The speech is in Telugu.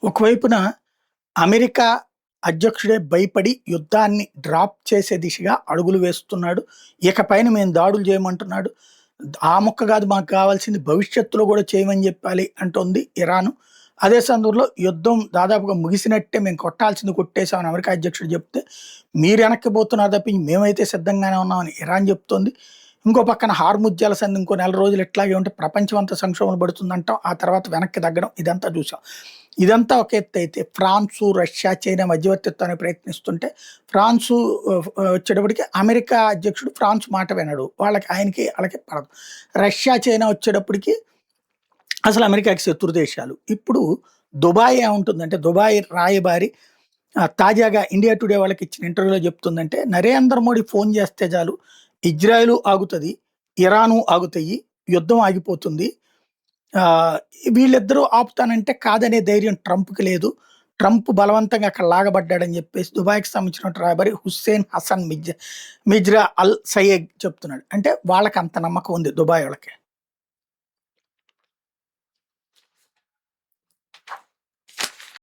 ఒకవైపున అమెరికా అధ్యక్షుడే భయపడి యుద్ధాన్ని డ్రాప్ చేసే దిశగా అడుగులు వేస్తున్నాడు. ఇకపైన మేము దాడులు చేయమంటున్నాడు. ఆ ముక్క కాదు మాకు కావాల్సింది, భవిష్యత్తులో కూడా చేయమని చెప్పాలి అంటోంది ఇరాను. అదే సందర్భంలో యుద్ధం దాదాపుగా ముగిసినట్టే, మేము కొట్టాల్సింది కొట్టేసామని అమెరికా అధ్యక్షుడు చెప్తే, మీరు వెనక్కి పోతున్నారు తప్పించి మేమైతే సిద్ధంగానే ఉన్నామని ఇరాన్ చెప్తోంది. ఇంకో పక్కన హార్ముజ్ జలసంధి ఇంకో నెల రోజులు ఎట్లాగే ఉంటే ప్రపంచం అంతా సంక్షోభం పడుతుందంటాం. ఆ తర్వాత వెనక్కి తగ్గడం ఇదంతా చూసాం. ఇదంతా ఒక ఎత్తు అయితే, ఫ్రాన్సు, రష్యా, చైనా మధ్యవర్తిత్వానికి ప్రయత్నిస్తుంటే, ఫ్రాన్సు వచ్చేటప్పటికి అమెరికా అధ్యక్షుడు ఫ్రాన్స్ మాట వినడు. ఆయనకి వాళ్ళకి పడదు. రష్యా, చైనా వచ్చేటప్పటికి అసలు అమెరికాకి శత్రు దేశాలు. ఇప్పుడు దుబాయ్ ఏముంటుందంటే, దుబాయ్ రాయబారి తాజాగా ఇండియా టుడే వాళ్ళకి ఇచ్చిన ఇంటర్వ్యూలో చెప్తుందంటే, నరేంద్ర మోడీ ఫోన్ చేస్తే చాలు ఇజ్రాయెలు ఆగుతుంది, ఇరాను ఆగుతాయి, యుద్ధం ఆగిపోతుంది. ఆహ్, వీళ్ళిద్దరూ ఆపుతానంటే కాదనే ధైర్యం ట్రంప్‌కి లేదు. ట్రంప్ బలవంతంగా అక్కడ లాగబడ్డాడని చెప్పేసి దుబాయ్‌కి సంబంధించిన రాయబారి హుస్సేన్ హసన్ మిజ్రా అల్ సయ్యద్ చెప్తున్నాడు. అంటే వాళ్ళకి అంత నమ్మకం ఉంది దుబాయ్ వాళ్ళకి.